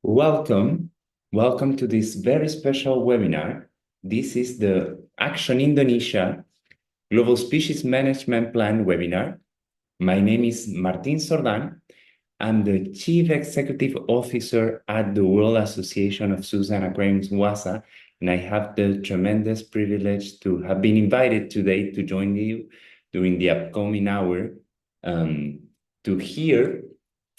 Welcome. Welcome to this very special webinar. This is the Action Indonesia Global Species Management Plan webinar. My name is Martin Sordan. I'm the Chief Executive Officer at the World Association of Zoos and Aquariums, WASA, and I have the tremendous privilege to have been invited today to join you during the upcoming hour to hear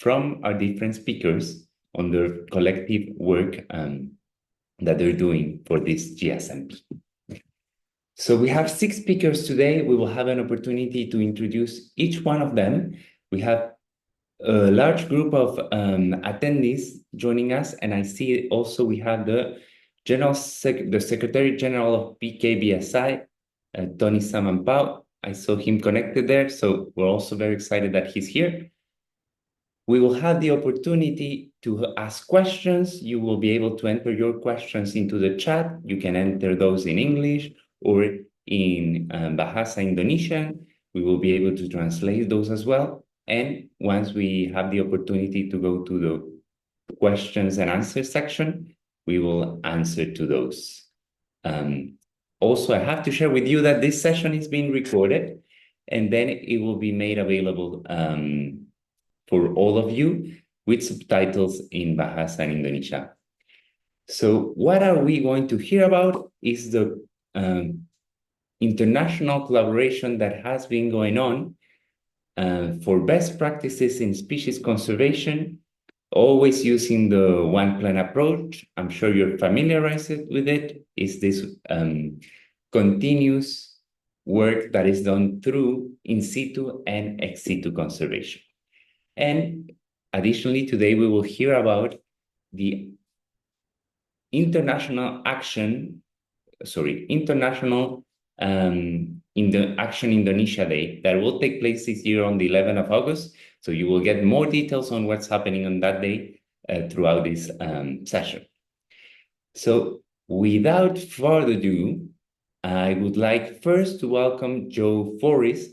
from our different speakers on their collective work that they're doing for this GSMP. So we have 6 speakers today. We will have an opportunity to introduce each one of them. We have a large group of attendees joining us, and I see also we have the Secretary General of PKBSI, Tony Samampao. I saw him connected there, so we're also very excited that he's here. We will have the opportunity to ask questions. You will be able to enter your questions into the chat. You can enter those in English or in Bahasa Indonesian. We will be able to translate those as well. And once we have the opportunity to go to the questions and answers section, we will answer to those. Also, I have to share with you that this session is being recorded, and then it will be made available for all of you with subtitles in Bahasa and Indonesia. So what are we going to hear about is the international collaboration that has been going on for best practices in species conservation, always using the one plan approach. I'm sure you're familiarized with it. Is this continuous work that is done through in situ and ex situ conservation. And additionally, today we will hear about the International Action Indonesia Day that will take place this year on the 11th of August. So you will get more details on what's happening on that day throughout this session. So without further ado, I would like first to welcome Joe Forrest.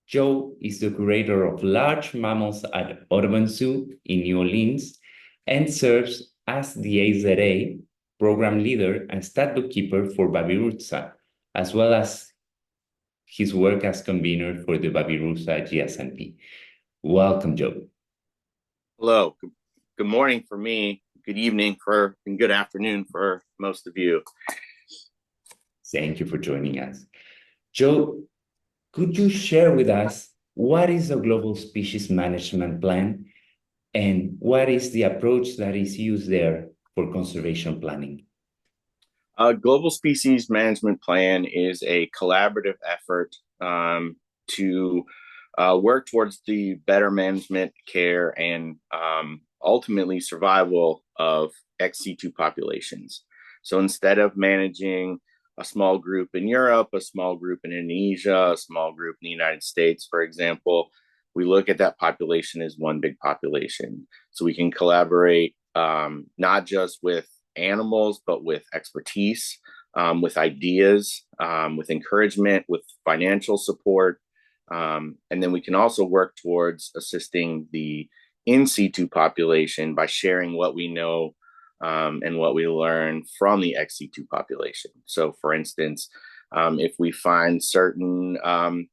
Joe is the curator of large mammals at Audubon Zoo in New Orleans and serves as the AZA program leader and stat bookkeeper for Babirusa, as well as his work as convener for the Babirusa GSMP. Welcome, Joe. Hello. Good morning for me, good evening and good afternoon for most of you. Thank you for joining us. Joe, could you share with us what is a global species management plan and what is the approach that is used there for conservation planning? A global species management plan is a collaborative effort to work towards the better management, care, and ultimately survival of ex situ populations. So instead of managing a small group in Europe, a small group in Indonesia, a small group in the United States, for example, we look at that population as one big population. So we can collaborate not just with animals, but with expertise, with ideas, with encouragement, with financial support. And then we can also work towards assisting the in situ population by sharing what we know and what we learn from the ex situ population. So, for instance, if we find certain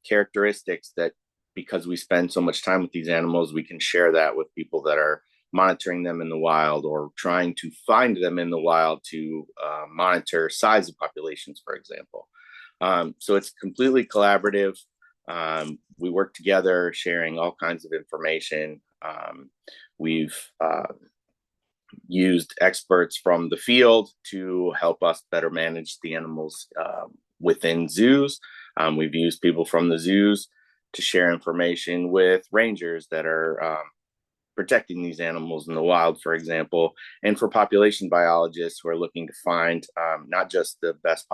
characteristics that, because we spend so much time with these animals, we can share that with people that are monitoring them in the wild or trying to find them in the wild to monitor size of populations, for example. So it's completely collaborative. We work together, sharing all kinds of information. We've used experts from the field to help us better manage the animals within zoos. We've used people from the zoos to share information with rangers that are protecting these animals in the wild, for example, and for population biologists who are looking to find not just the best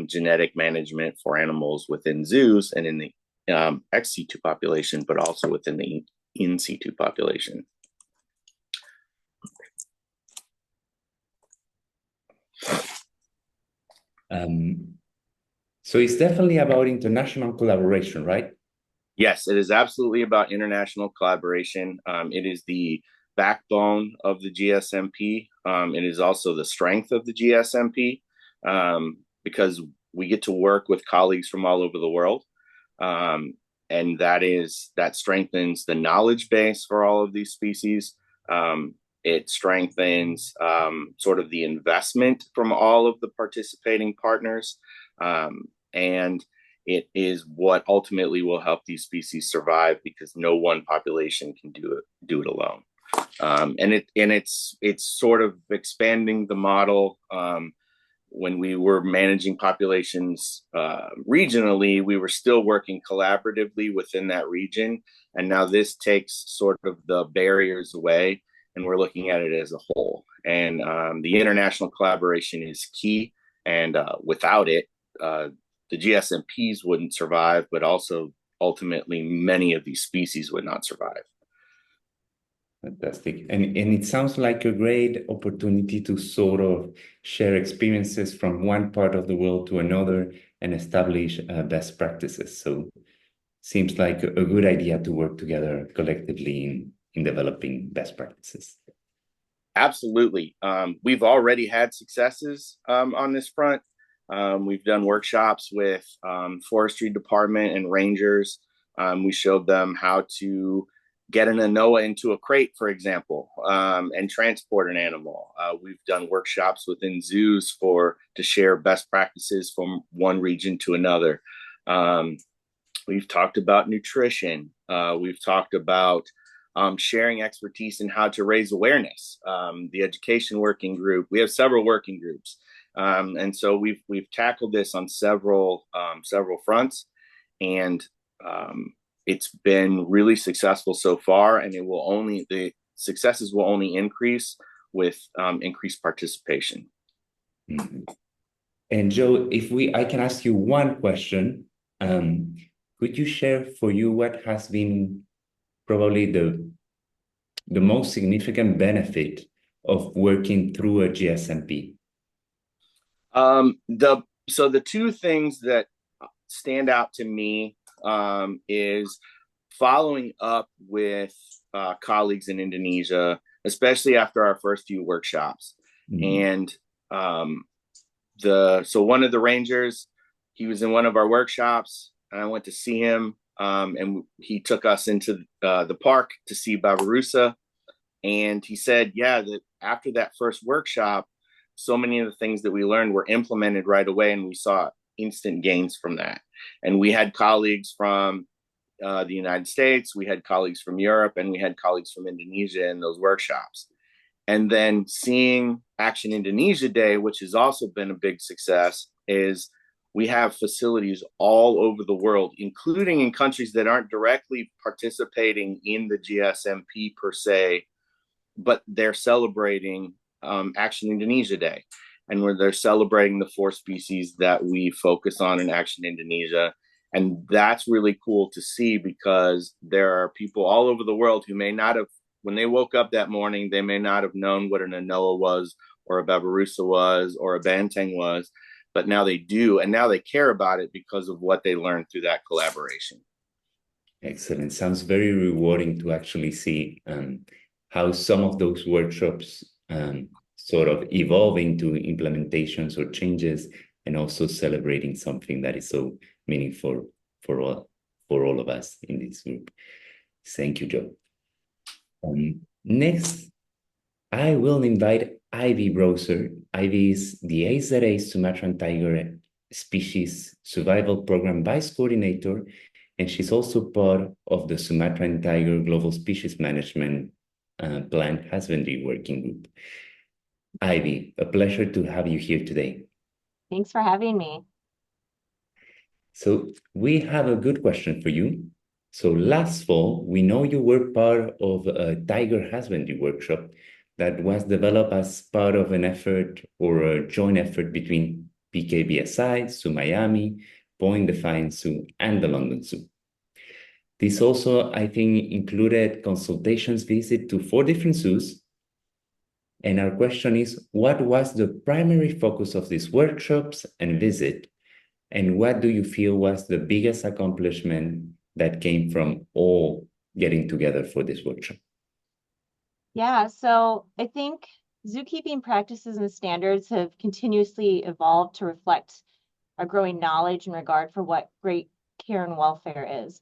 genetic management for animals within zoos and in the ex situ population, but also within the in situ population. So it's definitely about international collaboration, right? Yes, it is absolutely about international collaboration. It is the backbone of the GSMP. It is also the strength of the GSMP, because we get to work with colleagues from all over the world. And that strengthens the knowledge base for all of these species. It strengthens sort of the investment from all of the participating partners. And it is what ultimately will help these species survive, because no one population can do it alone. And it's sort of expanding the model. When we were managing populations regionally, we were still working collaboratively within that region. And now this takes sort of the barriers away, and we're looking at it as a whole. And the international collaboration is key. And without it, the GSMPs wouldn't survive, but also ultimately many of these species would not survive. Fantastic. And it sounds like a great opportunity to sort of share experiences from one part of the world to another and establish best practices. So seems like a good idea to work together collectively in developing best practices. Absolutely. We've already had successes on this front. We've done workshops with forestry department and rangers. We showed them how to get an Anoa into a crate, for example, and transport an animal. We've done workshops within zoos to share best practices from one region to another. We've talked about nutrition. We've talked about sharing expertise in how to raise awareness. The education working group, we have several working groups. And so we've tackled this on several fronts, and it's been really successful so far, and the successes will only increase with increased participation. Mm-hmm. And Joe, I can ask you one question. Could you share for you what has been probably the most significant benefit of working through a GSMP? So the two things that stand out to me is following up with colleagues in Indonesia, especially after our first few workshops. Mm-hmm. And so one of the rangers, he was in one of our workshops, and I went to see him, and he took us into the park to see Babirusa. And he said, yeah, that after that first workshop, so many of the things that we learned were implemented right away, and we saw instant gains from that. And we had colleagues from the United States, we had colleagues from Europe, and we had colleagues from Indonesia in those workshops. And then seeing Action Indonesia Day, which has also been a big success, is we have facilities all over the world, including in countries that aren't directly participating in the GSMP per se, but they're celebrating Action Indonesia Day, and where they're celebrating the 4 species that we focus on in Action Indonesia. And that's really cool to see, because there are people all over the world who may not have, when they woke up that morning, they may not have known what an Anoa was, or a Babirusa was, or a Banteng was, but now they do, and now they care about it because of what they learned through that collaboration. Excellent. Sounds very rewarding to actually see how some of those workshops sort of evolve into implementations or changes, and also celebrating something that is so meaningful for all of us in this group. Thank you, Joe. Next, I will invite Ivy Browser. Ivy is the AZA Sumatran Tiger Species Survival Program Vice Coordinator, and she's also part of the Sumatran Tiger Global Species Management Plan Husbandry Working Group. Ivy, a pleasure to have you here today. Thanks for having me. So we have a good question for you. So last fall, we know you were part of a tiger husbandry workshop that was developed as part of an effort, or a joint effort, between PKBSI, Zoo Miami, Point Defiance Zoo, and the London Zoo. This also, I think, included consultations visit to 4 different zoos. And our question is, what was the primary focus of these workshops and visit? And what do you feel was the biggest accomplishment that came from all getting together for this workshop? Yeah, so I think zookeeping practices and standards have continuously evolved to reflect our growing knowledge and regard for what great care and welfare is.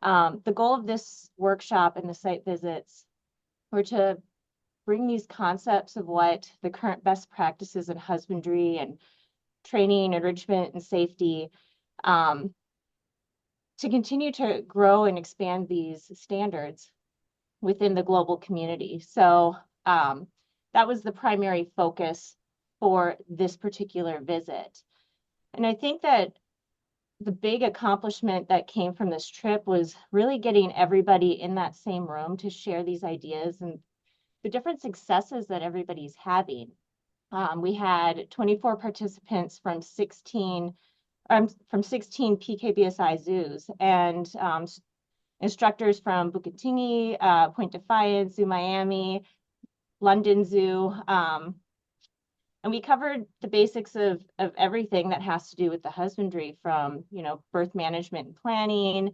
The goal of this workshop and the site visits were to bring these concepts of what the current best practices in husbandry and training, enrichment, and safety, um, to continue to grow and expand these standards within the global community. So that was the primary focus for this particular visit. And I think that the big accomplishment that came from this trip was really getting everybody in that same room to share these ideas and the different successes that everybody's having. We had 24 participants from 16 PKBSI zoos and instructors from Bukittinggi, Point Defiance, Zoo Miami, London Zoo. And we covered the basics of everything that has to do with the husbandry, from, birth management and planning,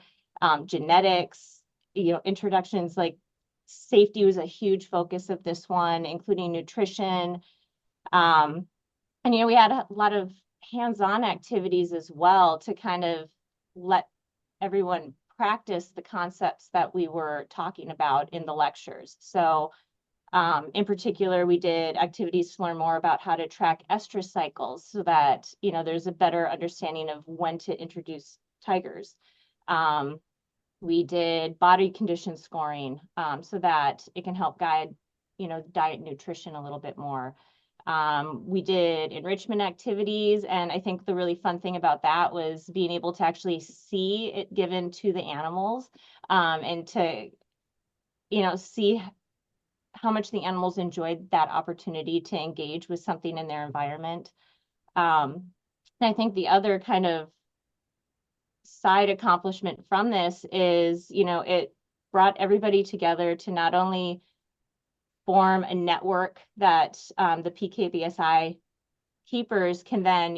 genetics, introductions, like safety was a huge focus of this one, including nutrition. And, we had a lot of hands-on activities as well to kind of let everyone practice the concepts that we were talking about in the lectures. So in particular, we did activities to learn more about how to track estrus cycles so that, there's a better understanding of when to introduce tigers. We did body condition scoring so that it can help guide, diet and nutrition a little bit more. We did enrichment activities, and I think the really fun thing about that was being able to actually see it given to the animals and to, see how much the animals enjoyed that opportunity to engage with something in their environment. And I think the other kind of side accomplishment from this is, it brought everybody together to not only form a network that the PKBSI keepers can then,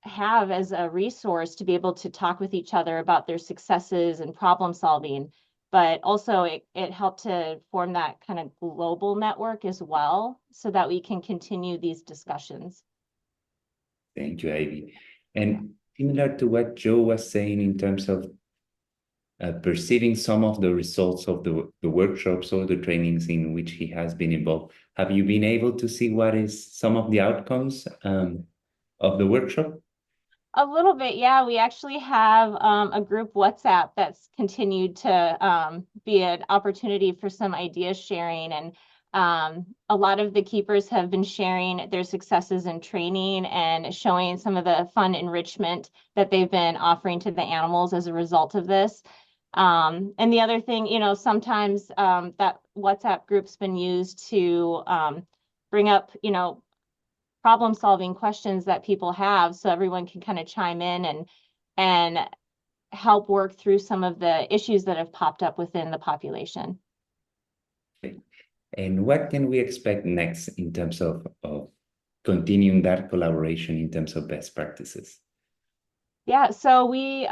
have as a resource to be able to talk with each other about their successes and problem solving, but also it helped to form that kind of global network as well so that we can continue these discussions. Thank you, Ivy. And similar to what Joe was saying in terms of perceiving some of the results of the workshops or the trainings in which he has been involved, have you been able to see what is some of the outcomes of the workshop? A little bit, yeah. We actually have a group WhatsApp that's continued to be an opportunity for some idea sharing. And a lot of the keepers have been sharing their successes in training and showing some of the fun enrichment that they've been offering to the animals as a result of this. And the other thing, sometimes that WhatsApp group's been used to bring up, problem solving questions that people have, so everyone can kind of chime in and help work through some of the issues that have popped up within the population. Okay. And what can we expect next in terms of continuing that collaboration in terms of best practices? Yeah, so we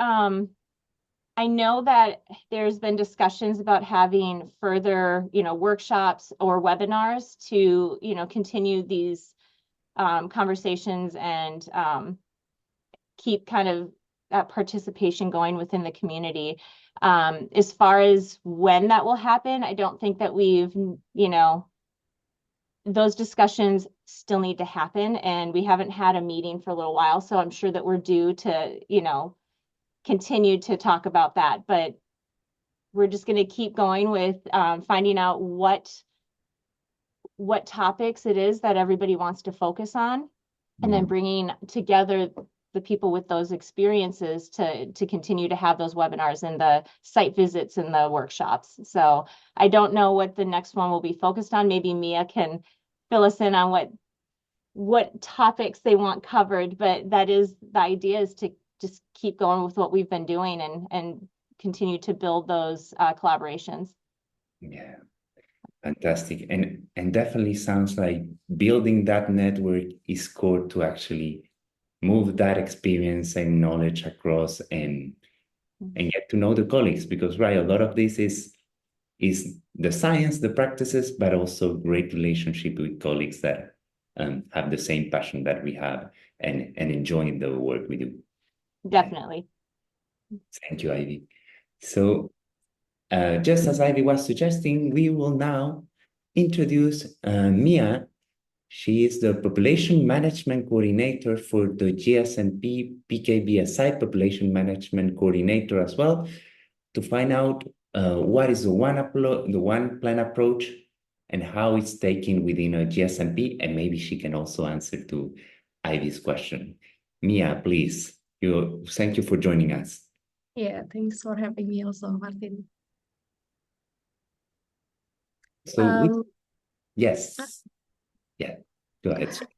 I know that there's been discussions about having further, workshops or webinars to, continue these conversations and keep kind of that participation going within the community. As far as when that will happen, I don't think that we've, those discussions still need to happen, and we haven't had a meeting for a little while, so I'm sure that we're due to, continue to talk about that. But we're just going to keep going with finding out what topics it is that everybody wants to focus on, and then bringing together the people with those experiences to continue to have those webinars and the site visits and the workshops. So I don't know what the next one will be focused on. Maybe Mia can fill us in on what topics they want covered, but that is the idea, is to just keep going with what we've been doing and continue to build those collaborations. Yeah. Fantastic. And definitely sounds like building that network is core to actually move that experience and knowledge across and get to know the colleagues, because right, a lot of this is the science, the practices, but also great relationship with colleagues that have the same passion that we have and enjoying the work we do. Definitely. Thank you, Ivy. So just as Ivy was suggesting, we will now introduce Mia. She is the Population Management Coordinator for the GSMP PKBSI Population Management Coordinator as well, to find out what is the one plan approach and how it's taken within a GSMP, and maybe she can also answer to Ivy's question. Mia, please. Thank you for joining us. Yeah, thanks for having me also, Martin. So yes. Yeah, go ahead. Sorry.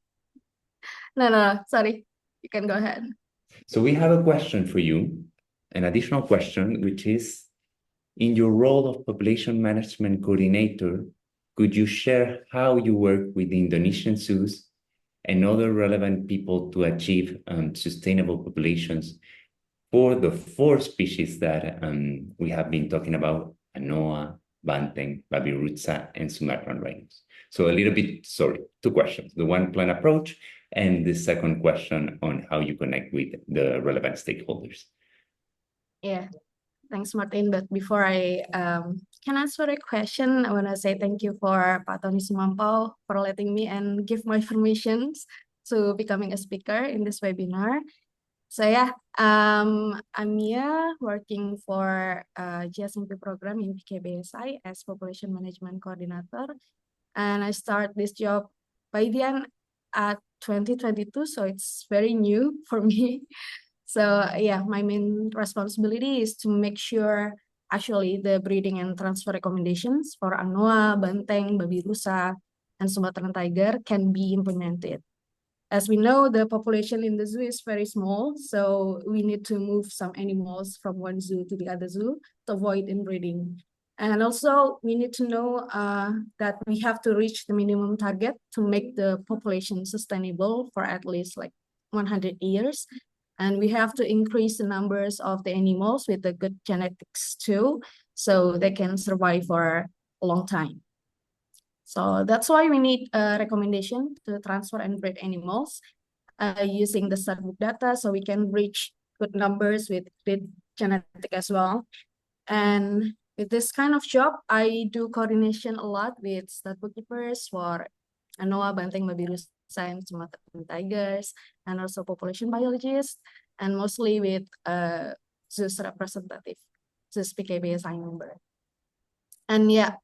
No, sorry. You can go ahead. So we have a question for you, an additional question, which is, in your role of Population Management Coordinator, could you share how you work with the Indonesian zoos and other relevant people to achieve sustainable populations for the 4 species that we have been talking about: Anoa, Banteng, Babirusa, and Sumatran rhinos? So a little bit, sorry, 2 questions: the one plan approach and the second question on how you connect with the relevant stakeholders. Yeah, thanks, Martin. But before I can answer a question, I want to say thank you for Pak Tony Sumampau for letting me and give my permissions to becoming a speaker in this webinar. So yeah, I'm Mia, working for GSMP program in PKBSI as Population Management Coordinator. And I start this job by the end at 2022, so it's very new for me. So yeah, my main responsibility is to make sure actually the breeding and transfer recommendations for Anoa, Banteng, Babirusa, and Sumatran Tiger can be implemented. As we know, the population in the zoo is very small, so we need to move some animals from one zoo to the other zoo to avoid inbreeding. And also, we need to know that we have to reach the minimum target to make the population sustainable for at least like 100 years. And we have to increase the numbers of the animals with the good genetics too, so they can survive for a long time. So that's why we need a recommendation to transfer and breed animals using the startbook data, so we can reach good numbers with good genetic as well. And with this kind of job, I do coordination a lot with startbook keepers for Anoa, Banteng, Babirusa, and Sumatran Tigers, and also population biologists, and mostly with ZOO's representative, ZOO's PKBSI member. And yeah,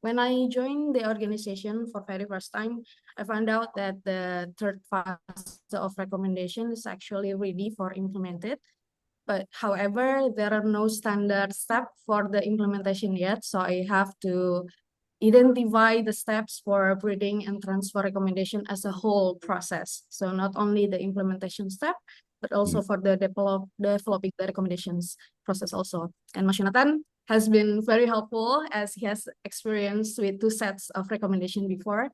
when I joined the organization for very first time, I found out that the 3rd phase of recommendation is actually ready for implemented. But however, there are no standard steps for the implementation yet. So I have to identify the steps for breeding and transfer recommendation as a whole process. So not only the implementation step, but also for the developing the recommendations process also. And Mas Jonathan has been very helpful as he has experience with 2 sets of recommendation before.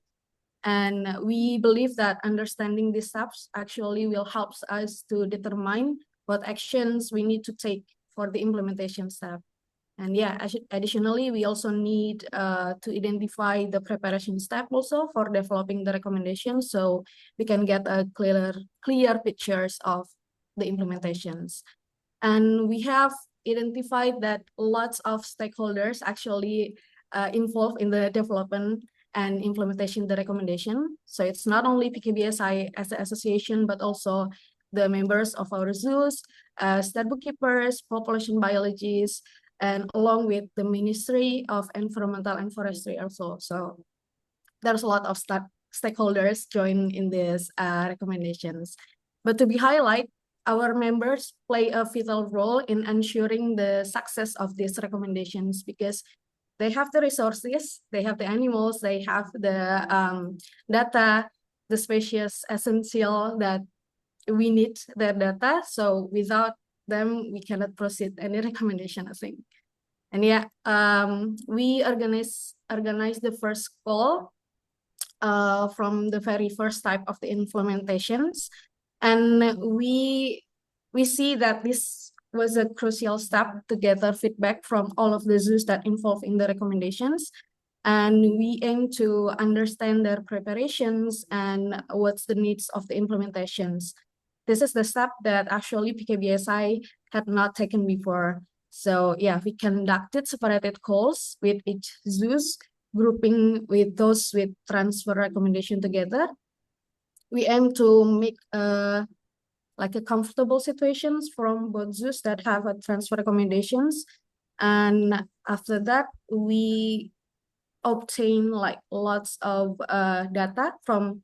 And we believe that understanding these steps actually will help us to determine what actions we need to take for the implementation step. And yeah, additionally, we also need to identify the preparation step also for developing the recommendations, so we can get a clear pictures of the implementations. And we have identified that lots of stakeholders actually involved in the development and implementation of the recommendation. So it's not only PKBSI as an association, but also the members of our zoos, startbook keepers, population biologists, and along with the Ministry of Environmental and Forestry also. So there's a lot of stakeholders join in these recommendations. But to be highlighted, our members play a vital role in ensuring the success of these recommendations, because they have the resources, they have the animals, they have the data, the species essential that we need their data. So without them, we cannot proceed any recommendation, I think. And yeah, we organize the first call from the very first type of the implementations. And we see that this was a crucial step to gather feedback from all of the zoos that involved in the recommendations. And we aim to understand their preparations and what's the needs of the implementations. This is the step that actually PKBSI had not taken before. So yeah, we conducted separated calls with each zoos, grouping with those with transfer recommendation together. We aim to make like a comfortable situations from both zoos that have a transfer recommendations. And after that, we obtain like lots of data from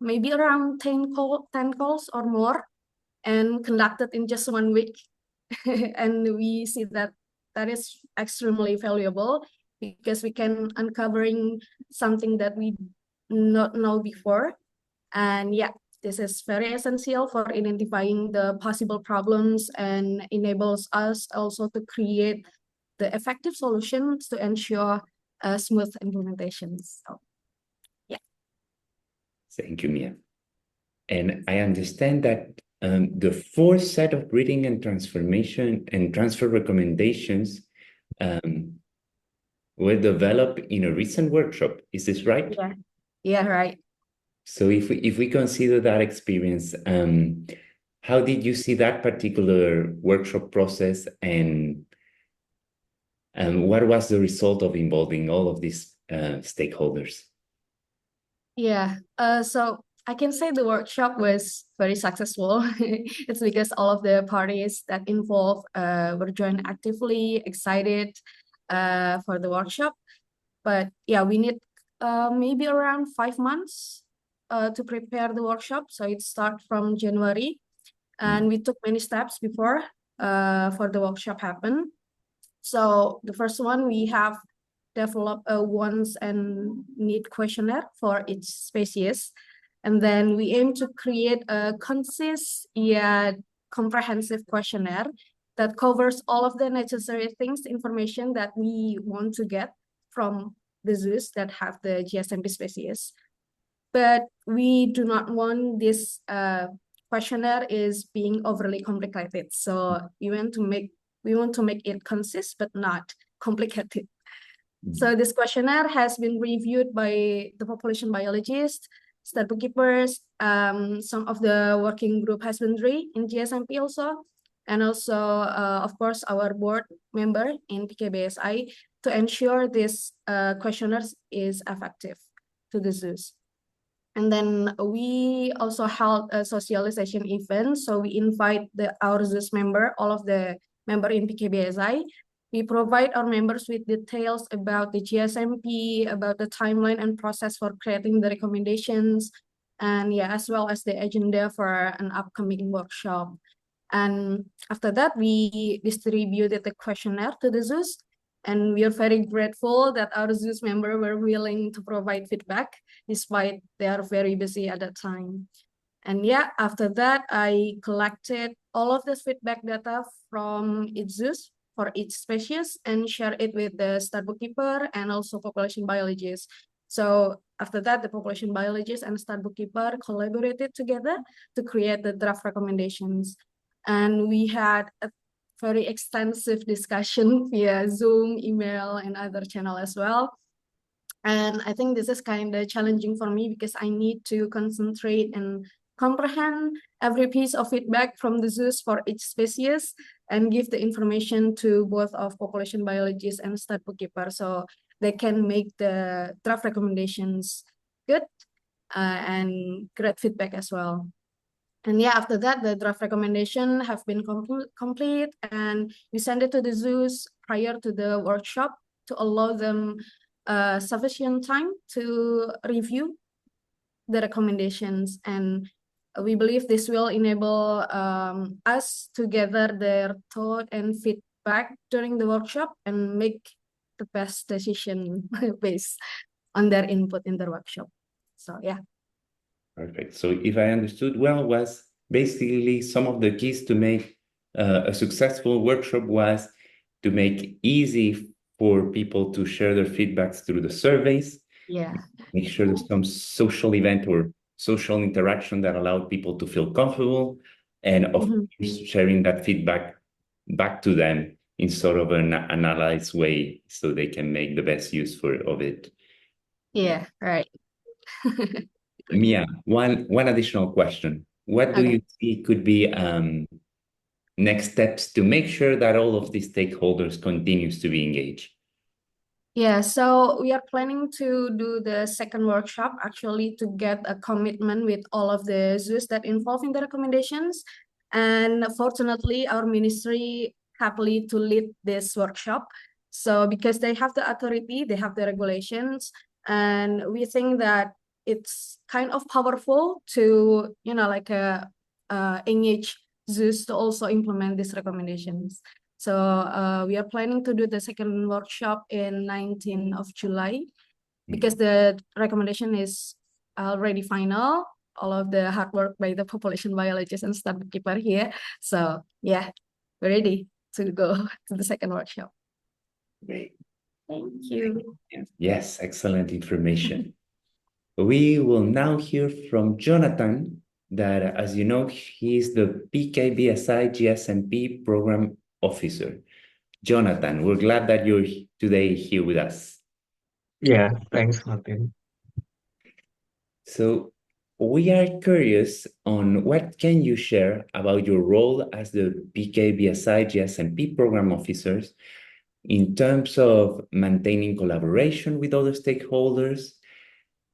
maybe around 10 calls or more, and conducted in just 1 week. And we see that that is extremely valuable because we can uncovering something that we not know before. And yeah, this is very essential for identifying the possible problems and enables us also to create the effective solutions to ensure smooth implementations. So, yeah. Thank you, Mia. And I understand that the fourth set of breeding and transformation and transfer recommendations were developed in a recent workshop. Is this right? Yeah. Yeah, right. So if we consider that experience, how did you see that particular workshop process, and what was the result of involving all of these stakeholders? Yeah, so I can say the workshop was very successful. It's because all of the parties that involved were joined actively, excited for the workshop. But yeah, we need maybe around 5 months to prepare the workshop. So it started from January, and we took many steps before for the workshop happen. So the first one, we have developed a wants and need questionnaire for each species. And then we aim to create a concise yet comprehensive questionnaire that covers all of the necessary things, information that we want to get from the zoos that have the GSMP species. But we do not want this questionnaire is being overly complicated. So we want to make it concise but not complicated. So this questionnaire has been reviewed by the population biologists, stat bookkeepers, some of the working group husbandry in GSMP also, and also, of course, our board member in PKBSI to ensure this questionnaire is effective to the zoos. And then we also held a socialization event. So we invite our zoos member, all of the member in PKBSI. We provide our members with details about the GSMP, about the timeline and process for creating the recommendations, and yeah, as well as the agenda for an upcoming workshop. And after that, we distributed the questionnaire to the zoos, and we are very grateful that our zoos members were willing to provide feedback despite they are very busy at that time. And yeah, after that, I collected all of this feedback data from each zoos for each species and share it with the stat bookkeeper and also population biologist. So after that, the population biologist and stat bookkeeper collaborated together to create the draft recommendations. And we had a very extensive discussion via Zoom, email, and other channel as well. And I think this is kind of challenging for me because I need to concentrate and comprehend every piece of feedback from the zoos for each species and give the information to both of population biologists and stat bookkeeper so they can make the draft recommendations good and great feedback as well. And yeah, after that, the draft recommendation have been complete, and we send it to the zoos prior to the workshop to allow them sufficient time to review the recommendations. And we believe this will enable us to gather their thought and feedback during the workshop and make the best decision based on their input in the workshop. So yeah. Perfect. So if I understood well, was basically some of the keys to make a successful workshop was to make easy for people to share their feedbacks through the surveys. Yeah. Make sure there's some social event or social interaction that allowed people to feel comfortable, and of course sharing that feedback back to them in sort of an analyzed way so they can make the best use of it. Yeah, right. Mia, one additional question. What do Okay. you see could be next steps to make sure that all of the stakeholders continues to be engaged? Yeah, so we are planning to do the second workshop actually to get a commitment with all of the zoos that involve in the recommendations. And fortunately, our ministry happily to lead this workshop. So because they have the authority, they have the regulations, and we think that it's kind of powerful to, engage zoos to also implement these recommendations. So we are planning to do the second workshop in 19th of July because the recommendation is already final. All of the hard work by the population biologist and staff keeper here. So yeah, we're ready to go to the second workshop. Great. Thank you. Yes, excellent information. We will now hear from Jonathan, that, as you know, he is the PKBSI GSMP Program Officer. Jonathan, we're glad that you're today here with us. Yeah, thanks, Martin. So we are curious on what can you share about your role as the PKBSI GSMP Program Officers in terms of maintaining collaboration with other stakeholders,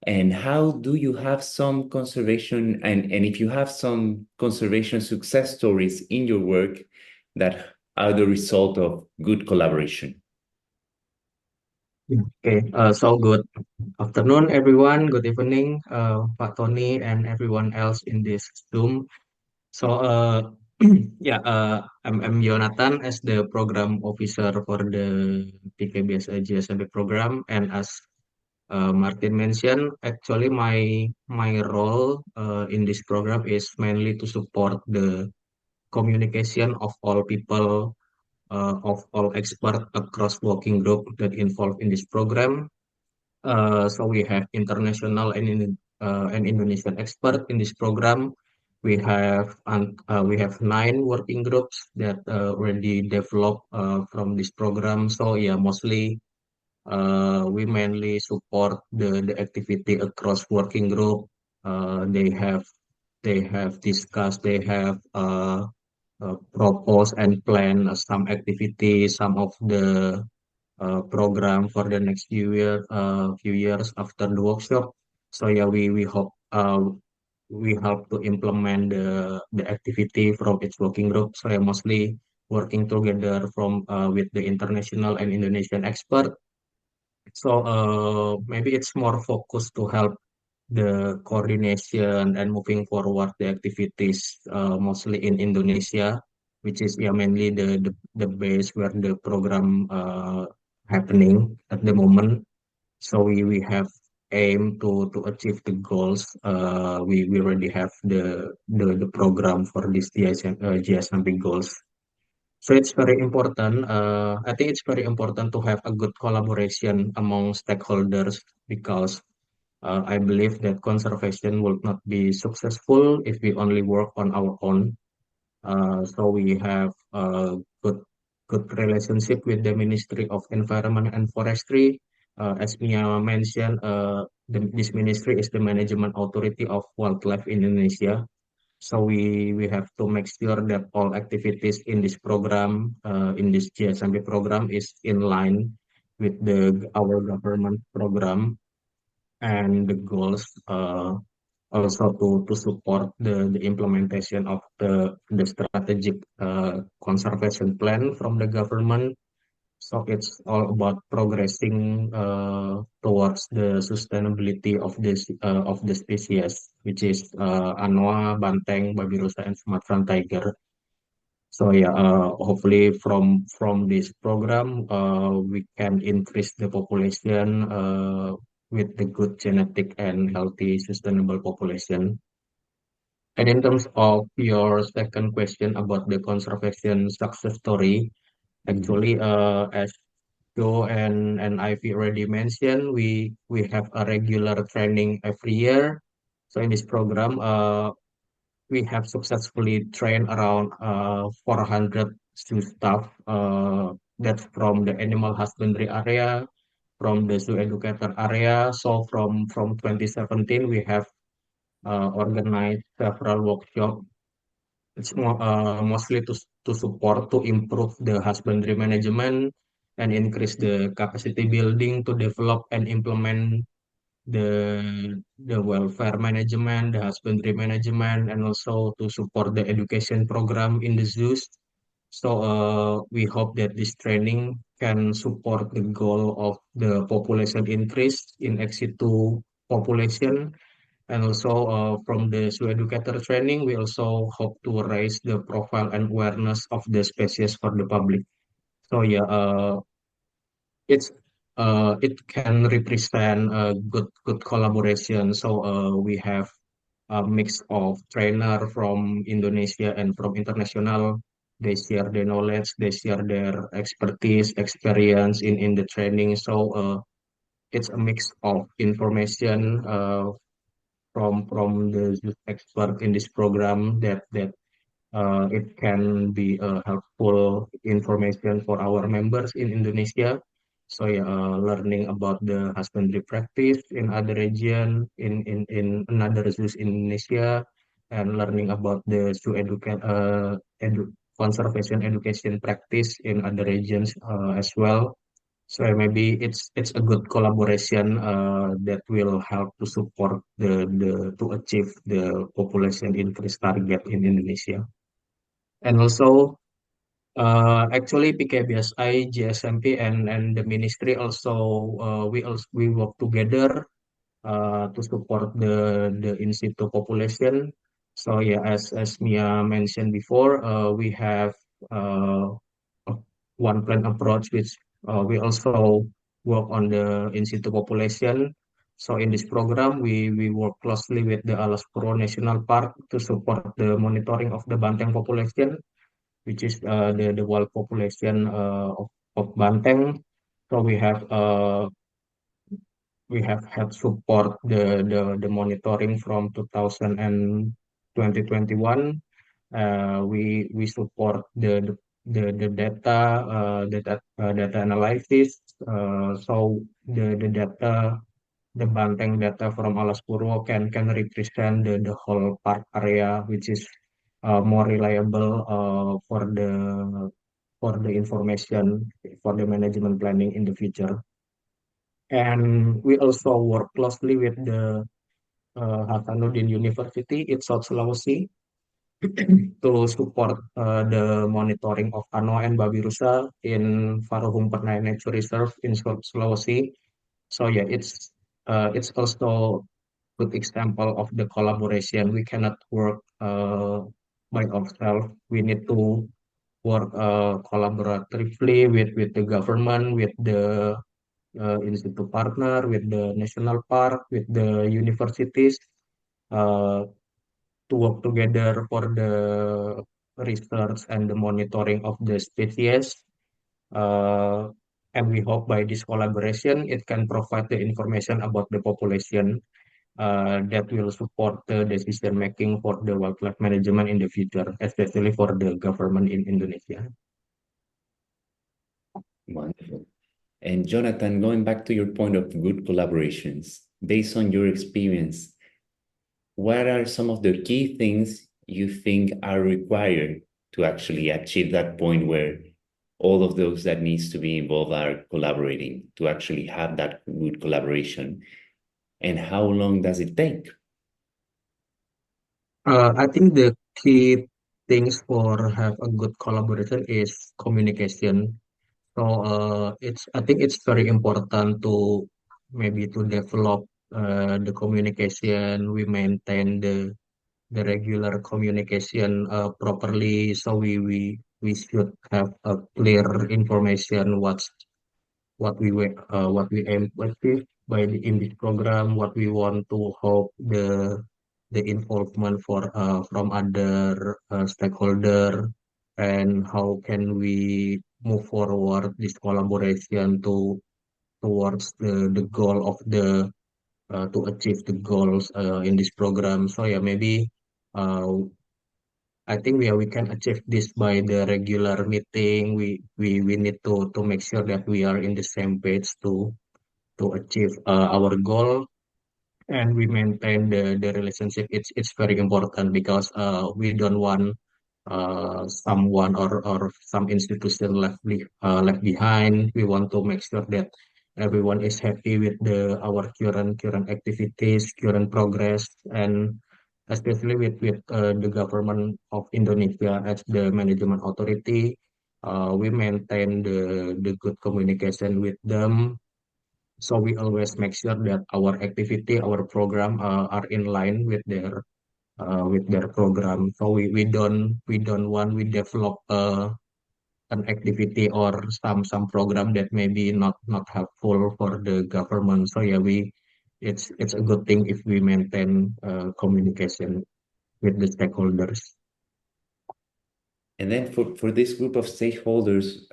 and how do you have some conservation, and if you have some conservation success stories in your work that are the result of good collaboration? Okay, so good afternoon, everyone. Good evening, Pak Tony and everyone else in this Zoom. So, yeah, I'm Jonathan as the program officer for the PKBSI GSMP program, and as Martin mentioned, actually my role in this program is mainly to support the communication of all people, of all experts across working group that involved in this program. So we have international and Indonesian expert in this program. We have 9 working groups that already developed from this program. So yeah, mostly we mainly support the activity across working group. They have discussed, they have propose and plan some activities, some of the program for the next few years after the workshop. So yeah, we help to implement the activity from each working group. So yeah, mostly working together from with the international and Indonesian expert. So maybe it's more focused to help the coordination and moving forward the activities mostly in Indonesia, which is yeah mainly the base where the program happening at the moment. So we have aim to achieve the goals. We already have the program for this GSMP goals. So it's very important. I think it's very important to have a good collaboration among stakeholders because I believe that conservation will not be successful if we only work on our own. So we have a good relationship with the Ministry of Environment and Forestry. As Mia mentioned, this ministry is the management authority of wildlife in Indonesia. So we have to make sure that all activities in this program, in this GSMP program, is in line with our government program and the goals. Also to support the implementation of the strategic conservation plan from the government. So it's all about progressing towards the sustainability of the species, which is Anoa, Banteng, Babirusa, and Sumatran Tiger. So yeah, hopefully from this program, we can increase the population with the good genetic and healthy sustainable population. And in terms of your second question about the conservation success story, actually, as Joe and Ivy already mentioned, we have a regular training every year. So in this program, we have successfully trained around 400 zoo staff that's from the animal husbandry area, from the zoo educator area. So from 2017, we have organized several workshops. It's mostly to support to improve the husbandry management and increase the capacity building to develop and implement the welfare management, the husbandry management, and also to support the education program in the zoos. So we hope that this training can support the goal of the population increase in exit to population. And also from the zoo educator training, we also hope to raise the profile and awareness of the species for the public. So yeah, it's it can represent a good collaboration. So we have a mix of trainer from Indonesia and from international. They share their knowledge, they share their expertise, experience in the training. So it's a mix of information from the youth expert in this program that it can be helpful information for our members in Indonesia. So yeah, learning about the husbandry practice in other region in another zoos in Indonesia, and learning about the conservation education practice in other regions as well. So maybe it's a good collaboration that will help to support the to achieve the population increase target in Indonesia. And also, actually, PKBSI, GSMP, and the ministry also we work together to support the in situ population. So yeah, as Mia mentioned before, we have uh, a- one plan approach which we also work on the in situ population. So in this program, we work closely with the Alas Purwo National Park to support the monitoring of the Banteng population, which is the wild population of Banteng. So we have had support the monitoring from 2000 and 2021. We support the data data analysis. So the data, the Banteng data from Alas Purwo can represent the whole park area, which is more reliable for the information for the management planning in the future. And we also work closely with the Hasanuddin University in South Sulawesi to support the monitoring of Anoa and Babirusa in Faruhum Pernai Nature Reserve in South Sulawesi. So yeah, it's also good example of the collaboration. We cannot work by ourselves. We need to work collaboratively with the government, with the institute partner, with the national park, with the universities, uh, to work together for the research and the monitoring of the species. Uh, and we hope by this collaboration, it can provide the information about the population that will support the decision making for the wildlife management in the future, especially for the government in Indonesia. Wonderful. And Jonathan, going back to your point of good collaborations, based on your experience, what are some of the key things you think are required to actually achieve that point where all of those that needs to be involved are collaborating to actually have that good collaboration? And how long does it take? I think the key things for have a good collaboration is communication. So I think it's very important to maybe to develop the communication. We maintain the regular communication properly. So we should have a clear information what we aim to achieve by in this program, what we want to hope the involvement for from other stakeholder, and how can we move forward this collaboration towards the goal of the to achieve the goals in this program. So yeah, maybe uh, I think we can achieve this by the regular meeting. We need to make sure that we are in the same page to achieve our goal, and we maintain the relationship. It's very important because we don't want someone or some institution left behind. We want to make sure that everyone is happy with our current activities, current progress, and especially with the government of Indonesia as the management authority. We maintain the good communication with them, so we always make sure that our activity, our program are in line with their program. So we don't want we develop an activity or some program that may be not helpful for the government. So yeah, it's a good thing if we maintain communication with the stakeholders. And then for this group of stakeholders,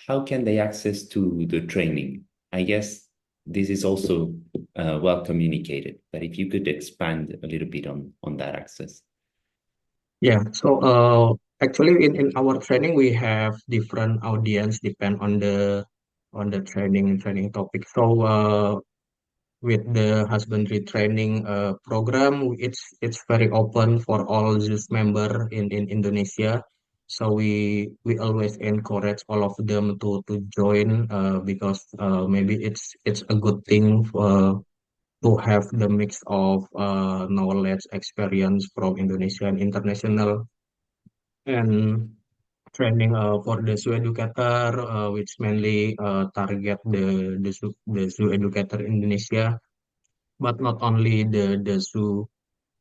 how can they access to the training? I guess this is also well communicated, but if you could expand a little bit on that access. Yeah, so actually in our training we have different audience depend on the training topic. So with the husbandry training program, it's very open for all youth member in Indonesia. So we always encourage all of them to join because maybe it's a good thing to have the mix of knowledge experience from Indonesia and international, and training for the zoo educator, which mainly target the zoo educator Indonesia, but not only the zoo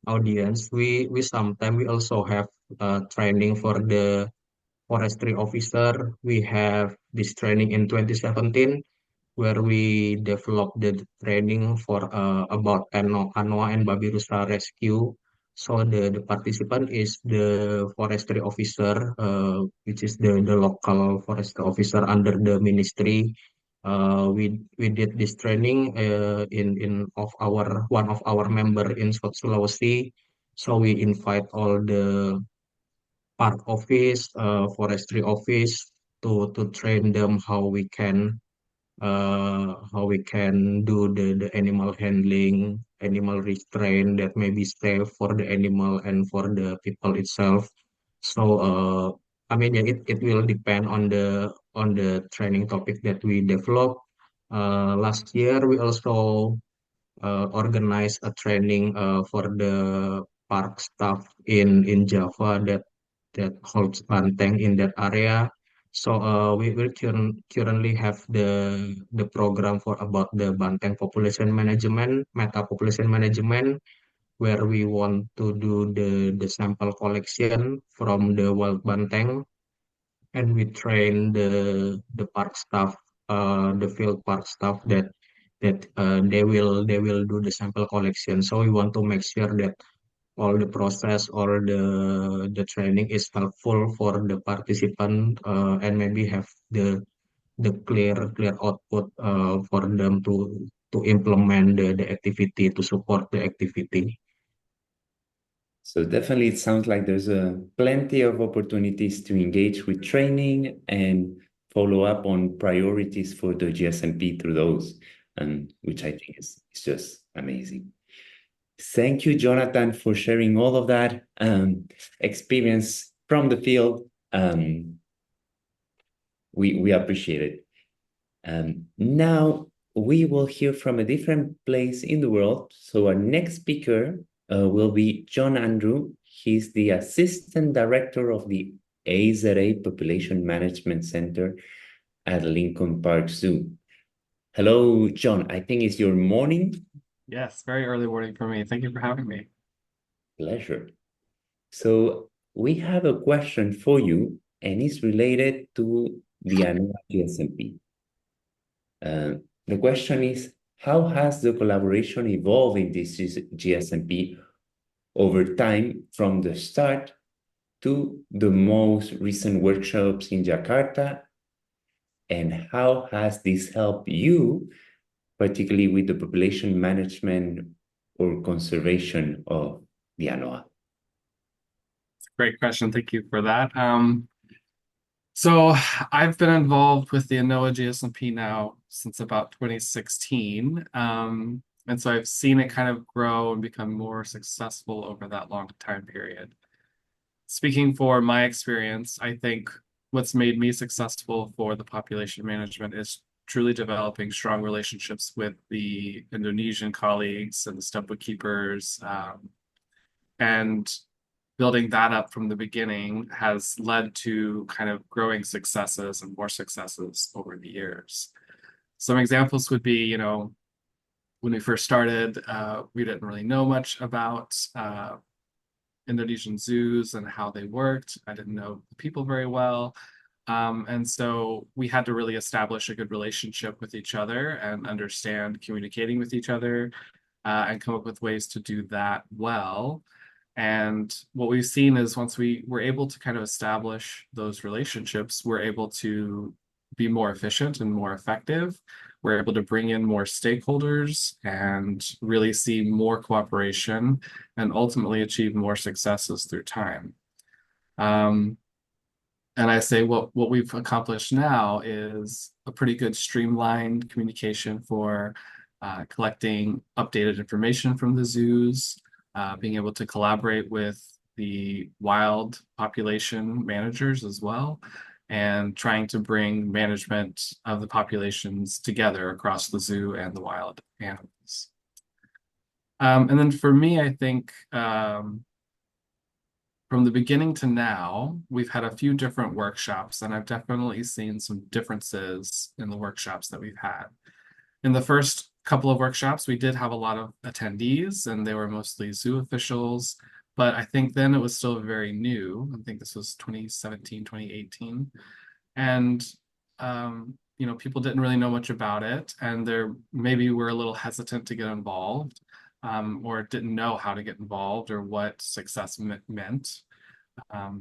audience. We sometimes we also have training for the forestry officer. We have this training in 2017 where we developed the training for about Anoa and Babirusa rescue. So the participant is the forestry officer, which is the local forestry officer under the ministry. We did this training in of our one of our member in South Sulawesi. So we invite all the park office, forestry office to train them how we can do the animal handling, animal restraint that may be safe for the animal and for the people itself. So I mean, yeah, it will depend on the training topic that we develop. Last year we also organize a training for the park staff in Java that holds Banteng in that area. So we will currently have the program for about the Banteng population management, meta population management, where we want to do the sample collection from the wild Banteng, and we train the park staff, the field park staff that they will do the sample collection. So we want to make sure that all the process or the training is helpful for the participant, and maybe have the clear output for them to implement the activity, to support the activity. So definitely it sounds like there's plenty of opportunities to engage with training and follow up on priorities for the GSMP through those, which I think is just amazing. Thank you, Jonathan, for sharing all of that experience from the field. We appreciate it. Now we will hear from a different place in the world. So our next speaker will be John Andrew. He's the Assistant Director of the AZA Population Management Center at Lincoln Park Zoo. Hello, John. I think it's your morning. Yes, very early morning for me. Thank you for having me. Pleasure. So we have a question for you, and it's related to the Anoa GSMP. The question is, how has the collaboration evolved in this GSMP over time from the start to the most recent workshops in Jakarta? And how has this helped you, particularly with the population management or conservation of the Anoa? Great question. Thank you for that. So I've been involved with the Anoa GSMP now since about 2016. And so I've seen it kind of grow and become more successful over that long time period. Speaking for my experience, I think what's made me successful for the population management is truly developing strong relationships with the Indonesian colleagues and the stump keepers, and building that up from the beginning has led to kind of growing successes and more successes over the years. Some examples would be, when we first started, we didn't really know much about Indonesian zoos and how they worked. I didn't know the people very well. And so we had to really establish a good relationship with each other and understand communicating with each other, and come up with ways to do that well. And what we've seen is once we were able to kind of establish those relationships, we're able to be more efficient and more effective. We're able to bring in more stakeholders and really see more cooperation and ultimately achieve more successes through time. And I say what we've accomplished now is a pretty good streamlined communication for collecting updated information from the zoos, being able to collaborate with the wild population managers as well, and trying to bring management of the populations together across the zoo and the wild animals. And then for me, I think from the beginning to now, we've had a few different workshops, and I've definitely seen some differences in the workshops that we've had. In the first couple of workshops, we did have a lot of attendees, and they were mostly zoo officials, but I think then it was still very new. I think this was 2017, 2018. And, people didn't really know much about it, and there maybe were a little hesitant to get involved, or didn't know how to get involved or what success meant,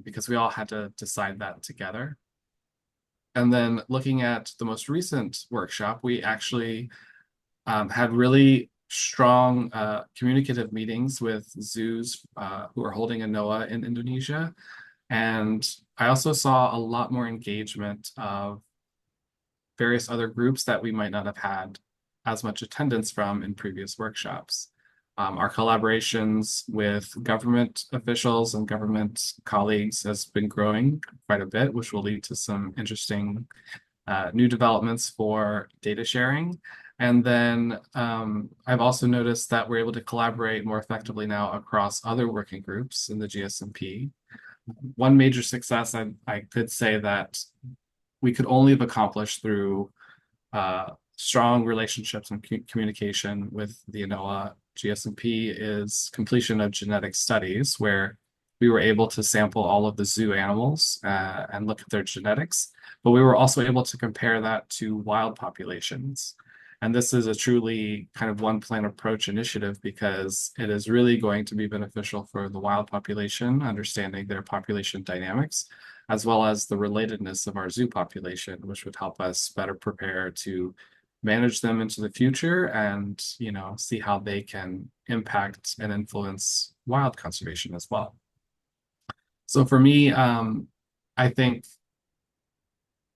because we all had to decide that together. And then looking at the most recent workshop, we actually had really strong communicative meetings with zoos who are holding Anoa in Indonesia. And I also saw a lot more engagement of various other groups that we might not have had as much attendance from in previous workshops. Our collaborations with government officials and government colleagues has been growing quite a bit, which will lead to some interesting new developments for data sharing. And then I've also noticed that we're able to collaborate more effectively now across other working groups in the GSMP. One major success I could say that we could only have accomplished through strong relationships and communication with the Anoa GSMP is completion of genetic studies, where we were able to sample all of the zoo animals and look at their genetics, but we were also able to compare that to wild populations. And this is a truly kind of one plan approach initiative, because it is really going to be beneficial for the wild population, understanding their population dynamics, as well as the relatedness of our zoo population, which would help us better prepare to manage them into the future and, see how they can impact and influence wild conservation as well. So for me, I think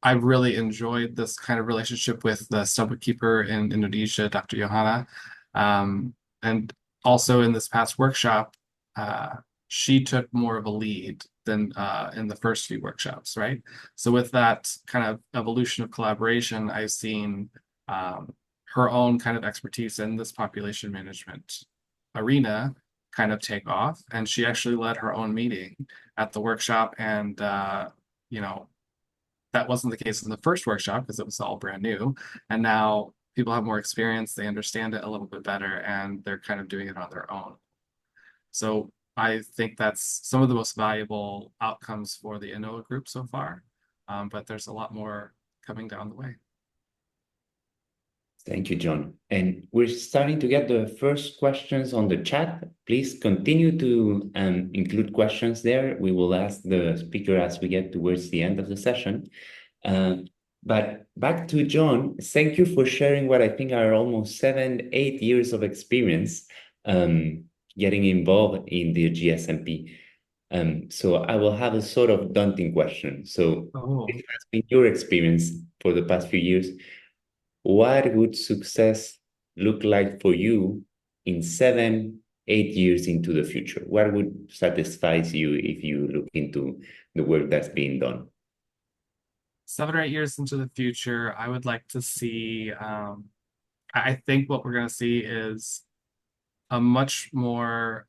I've really enjoyed this kind of relationship with the stump keeper in Indonesia, Dr. Johanna. And also in this past workshop, she took more of a lead than in the first few workshops, right? So with that kind of evolution of collaboration, I've seen her own kind of expertise in this population management arena kind of take off. And she actually led her own meeting at the workshop. And, that wasn't the case in the first workshop because it was all brand new. And now people have more experience, they understand it a little bit better, and they're kind of doing it on their own. So I think that's some of the most valuable outcomes for the Anoa group so far. But there's a lot more coming down the way. Thank you, John. And we're starting to get the first questions on the chat. Please continue to include questions there. We will ask the speaker as we get towards the end of the session. But back to John, thank you for sharing what I think are almost 7-8 years of experience getting involved in the GSMP. So I will have a sort of daunting question. So Oh, it has been your experience for the past few years. What would success look like for you in 7, 8 years into the future? What would satisfy you if you look into the work that's being done? 7 or 8 years into the future, I would like to see, I think what we're going to see is a much more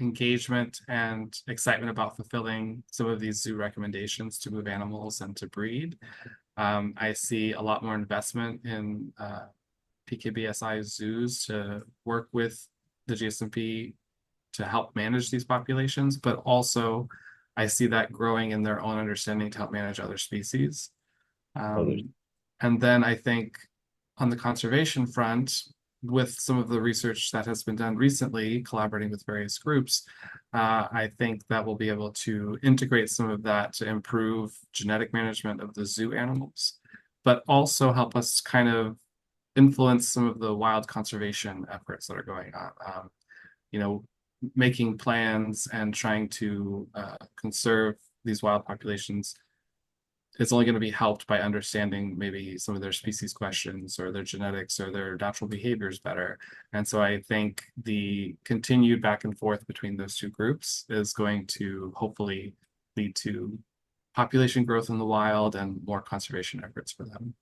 engagement and excitement about fulfilling some of these zoo recommendations to move animals and to breed. I see a lot more investment in PKBSI zoos to work with the GSMP to help manage these populations, but also I see that growing in their own understanding to help manage other species. And then I think on the conservation front, with some of the research that has been done recently, collaborating with various groups, I think that we'll be able to integrate some of that to improve genetic management of the zoo animals, but also help us kind of influence some of the wild conservation efforts that are going on. You know, making plans and trying to conserve these wild populations, it's only going to be helped by understanding maybe some of their species questions or their genetics or their natural behaviors better. And so I think the continued back and forth between those two groups is going to hopefully lead to population growth in the wild and more conservation efforts for them.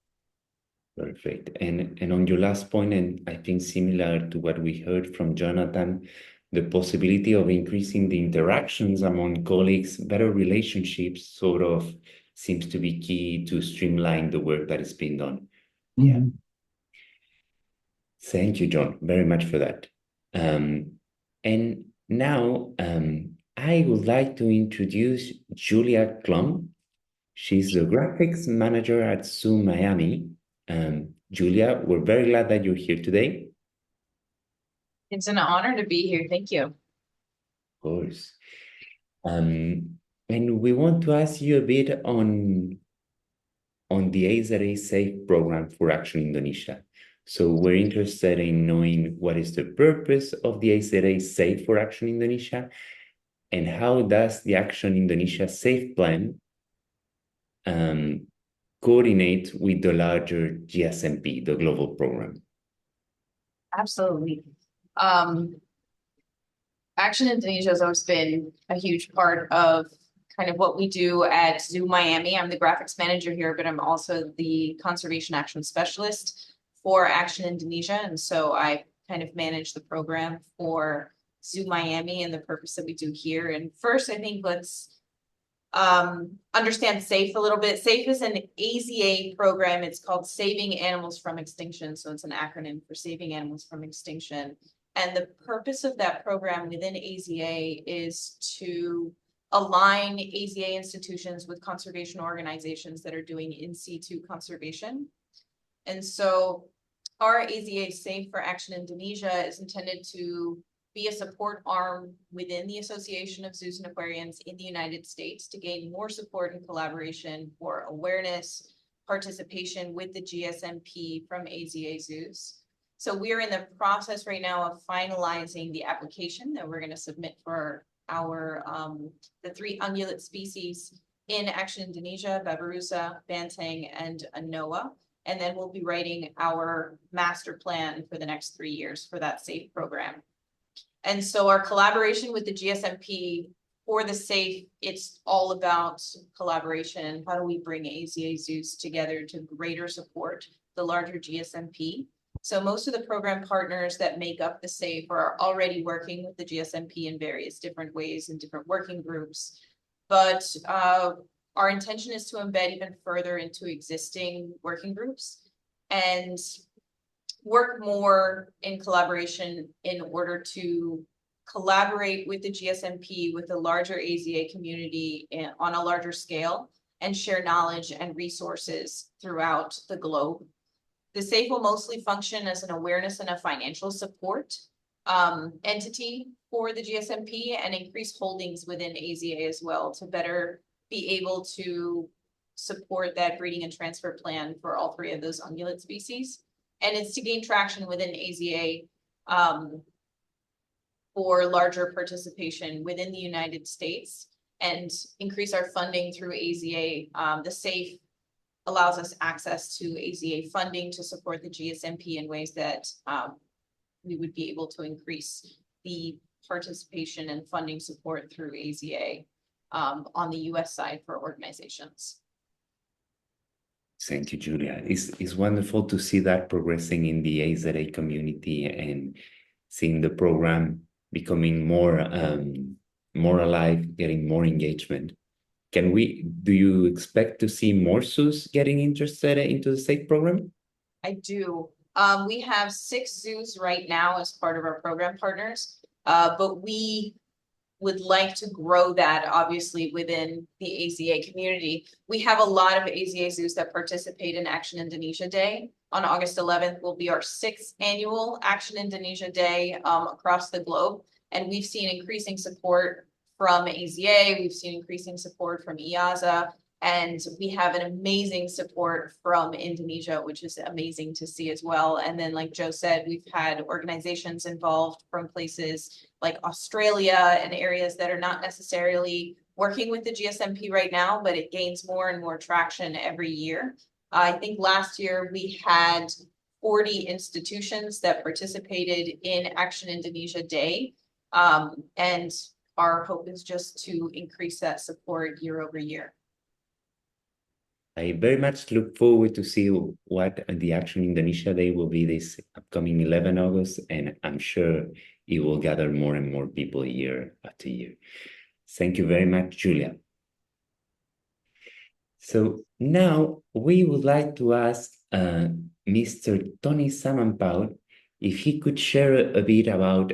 Perfect. And on your last point, and I think similar to what we heard from Jonathan, the possibility of increasing the interactions among colleagues, better relationships sort of seems to be key to streamline the work that is being done. Yeah. Thank you, John, very much for that. And now I would like to introduce Julia Klum. She's the graphics manager at Zoo Miami. Julia, we're very glad that you're here today. It's an honor to be here. Thank you. Of course. And we want to ask you a bit on the AZA SAFE program for Action Indonesia. So we're interested in knowing what is the purpose of the AZA SAFE for Action Indonesia, and how does the Action Indonesia SAFE plan coordinate with the larger GSMP, the global program? Absolutely. Action Indonesia has always been a huge part of kind of what we do at Zoo Miami. I'm the graphics manager here, but I'm also the conservation action specialist for Action Indonesia. And so I kind of manage the program for Zoo Miami and the purpose that we do here. And first, I think let's understand SAFE a little bit. SAFE is an AZA program. It's called Saving Animals from Extinction. So it's an acronym for Saving Animals from Extinction. And the purpose of that program within AZA is to align AZA institutions with conservation organizations that are doing in situ conservation. And so our AZA SAFE for Action Indonesia is intended to be a support arm within the Association of Zoos and Aquariums in the United States to gain more support and collaboration for awareness, participation with the GSMP from AZA Zoos. So we're in the process right now of finalizing the application that we're going to submit for our the 3 ungulate species in Action Indonesia: Babirusa, Banteng, and Anoa. And then we'll be writing our master plan for the next 3 years for that SAFE program. And so our collaboration with the GSMP for the SAFE, it's all about collaboration. How do we bring AZA zoos together to greater support the larger GSMP? So most of the program partners that make up the SAFE are already working with the GSMP in various different ways in different working groups. But our intention is to embed even further into existing working groups and work more in collaboration in order to collaborate with the GSMP, with the larger AZA community on a larger scale, and share knowledge and resources throughout the globe. The SAFE will mostly function as an awareness and a financial support entity for the GSMP, and increase holdings within AZA as well to better be able to support that breeding and transfer plan for all 3 of those ungulate species. And it's to gain traction within AZA for larger participation within the United States and increase our funding through AZA. The SAFE allows us access to AZA funding to support the GSMP in ways that we would be able to increase the participation and funding support through AZA on the US side for organizations. Thank you, Julia. It's wonderful to see that progressing in the AZA community and seeing the program becoming more alive, getting more engagement. Do you expect to see more zoos getting interested into the SAFE program? I do. We have 6 zoos right now as part of our program partners, but we would like to grow that obviously within the AZA community. We have a lot of AZA zoos that participate in Action Indonesia Day. On August 11th will be our 6th annual Action Indonesia Day across the globe. And we've seen increasing support from AZA, we've seen increasing support from IAZA, and we have an amazing support from Indonesia, which is amazing to see as well. And then, like Joe said, we've had organizations involved from places like Australia and areas that are not necessarily working with the GSMP right now, but it gains more and more traction every year. I think last year we had 40 institutions that participated in Action Indonesia Day. And our hope is just to increase that support year over year. I very much look forward to see what the Action Indonesia Day will be this upcoming 11 August, and I'm sure it will gather more and more people year after year. Thank you very much, Julia. So now we would like to ask Mr. Tony Samampao if he could share a bit about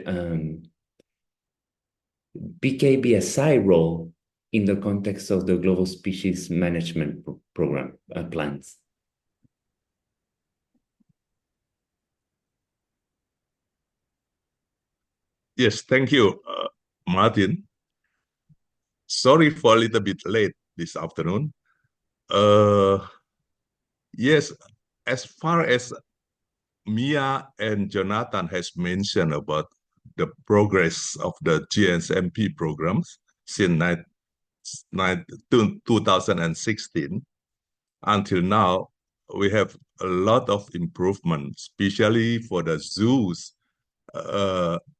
BKBSI role in the context of the Global Species Management Program plans. Yes, thank you, Martin. Sorry for a little bit late this afternoon. Yes, as far as Mia and Jonathan has mentioned about the progress of the GSMP programs since 2016 until now, we have a lot of improvement, especially for the zoos.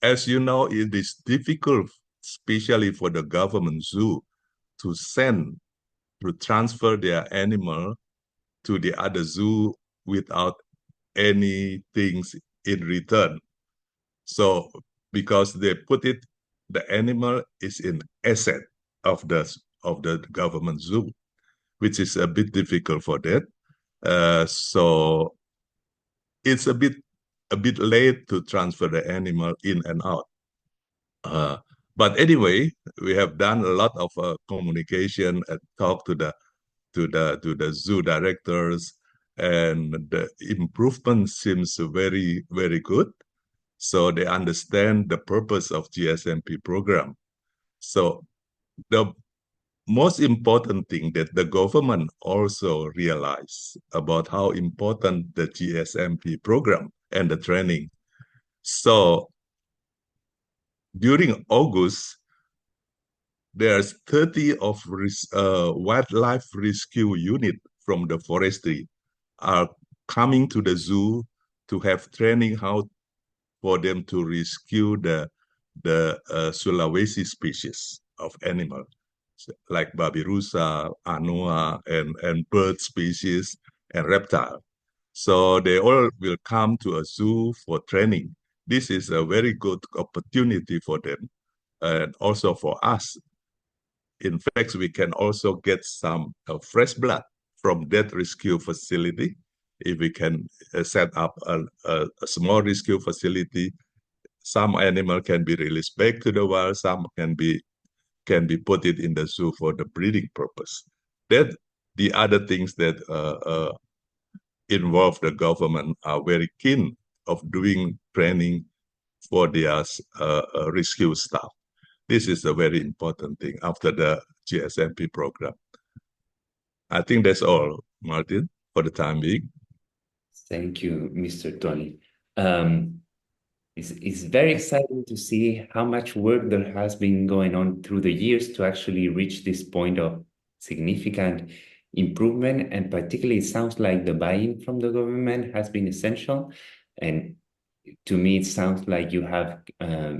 As you know, it is difficult, especially for the government zoo, to transfer their animal to the other zoo without any things in return. So because they put it, the animal is an asset of the government zoo, which is a bit difficult for that. So it's a bit late to transfer the animal in and out. But anyway, we have done a lot of communication and talk to the zoo directors, and the improvement seems very, very good. So they understand the purpose of GSMP program. So the most important thing that the government also realized about how important the GSMP program and the training. So during August, there's 30 of wildlife rescue unit from the forestry are coming to the zoo to have training how for them to rescue the Sulawesi species of animal, like Babirusa, Anoa, and bird species and reptile. So they all will come to a zoo for training. This is a very good opportunity for them and also for us. In fact, we can also get some fresh blood from that rescue facility. If we can set up a small rescue facility, some animal can be released back to the wild, some can be put it in the zoo for the breeding purpose. That the other things that involve the government are very keen of doing training for their rescue staff. This is a very important thing after the GSMP program. I think that's all, Martin, for the time being. Thank you, Mr. Tony. It's very exciting to see how much work there has been going on through the years to actually reach this point of significant improvement. And particularly, it sounds like the buy-in from the government has been essential. And to me, it sounds like you have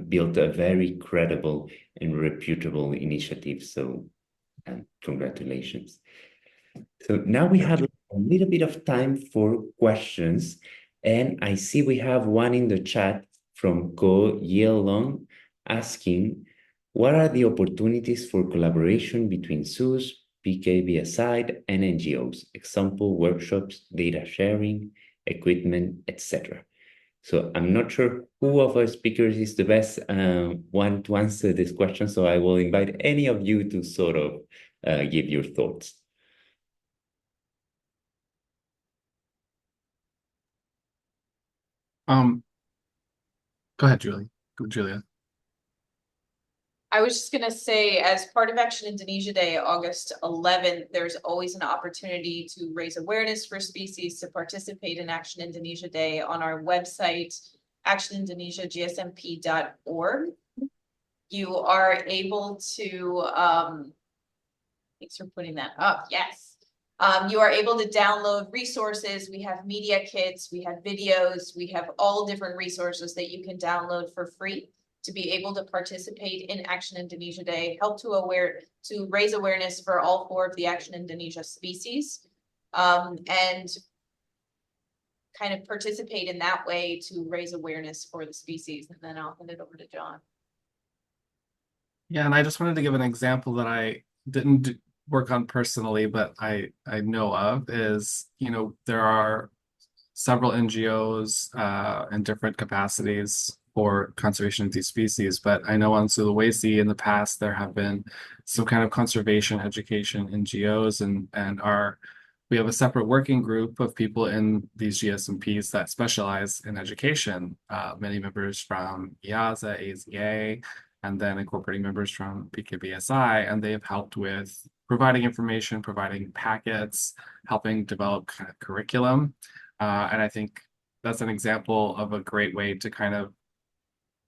built a very credible and reputable initiative. So congratulations. So now we have a little bit of time for questions. And I see we have one in the chat from Go Yelong asking, what are the opportunities for collaboration between zoos, PKBSI, and NGOs? Example, workshops, data sharing, equipment, etc. So I'm not sure who of our speakers is the best one to answer this question. So I will invite any of you to sort of give your thoughts. Go ahead, Julia. I was just gonna say, as part of Action Indonesia Day, August 11th, there's always an opportunity to raise awareness for species, to participate in Action Indonesia Day on our website, actionindonesiagsmp.org. You are able to, thanks for putting that up, yes. You are able to download resources. We have media kits, we have videos, we have all different resources that you can download for free to be able to participate in Action Indonesia Day, help to raise awareness for all 4 of the Action Indonesia species, and kind of participate in that way to raise awareness for the species. And then I'll hand it over to John. Yeah, and I just wanted to give an example that I didn't work on personally, but I know of is, there are several NGOs in different capacities for conservation of these species, but I know on Sulawesi in the past there have been some kind of conservation education NGOs, and we have a separate working group of people in these GSMPs that specialize in education, many members from IAZA, AZA, and then incorporating members from PKBSI, and they have helped with providing information, providing packets, helping develop kind of curriculum. And I think that's an example of a great way to kind of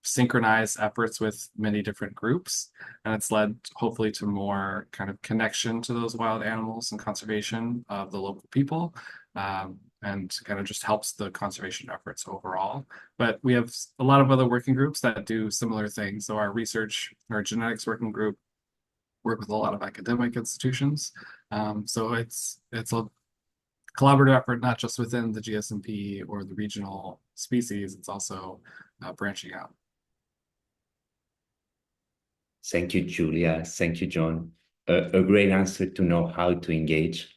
synchronize efforts with many different groups. And it's led hopefully to more kind of connection to those wild animals and conservation of the local people. And kind of just helps the conservation efforts overall. But we have a lot of other working groups that do similar things. So our genetics working group work with a lot of academic institutions. So it's a collaborative effort, not just within the GSMP or the regional species, it's also branching out. Thank you, Julia. Thank you, John. A great answer to know how to engage.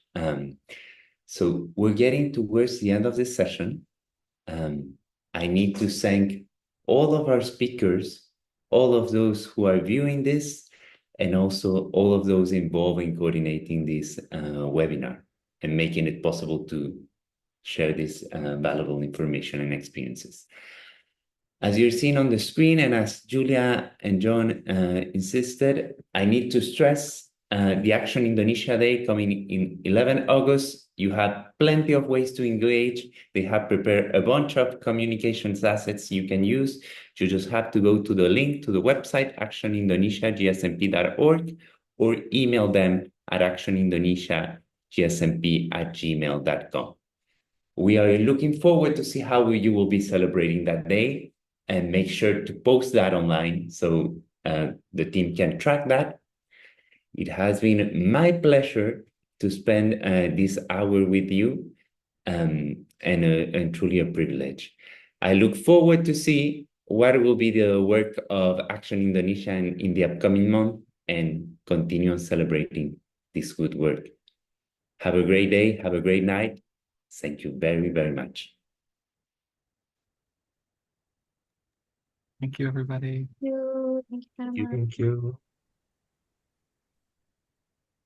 So we're getting towards the end of this session. I need to thank all of our speakers, all of those who are viewing this, and also all of those involved in coordinating this webinar and making it possible to share this valuable information and experiences. As you're seeing on the screen, and as Julia and John insisted, I need to stress the Action Indonesia Day coming in 11 August. You have plenty of ways to engage. They have prepared a bunch of communications assets you can use. You just have to go to the link to the website, actionindonesiagsmp.org, or email them at actionindonesiagsmp@gmail.com. We are looking forward to see how you will be celebrating that day, and make sure to post that online so the team can track that. It has been my pleasure to spend this hour with you, and truly a privilege. I look forward to see what will be the work of Action Indonesia in the upcoming month, and continue on celebrating this good work. Have a great day. Have a great night. Thank you very, very much. Thank you, everybody. Thank you very much. Thank you.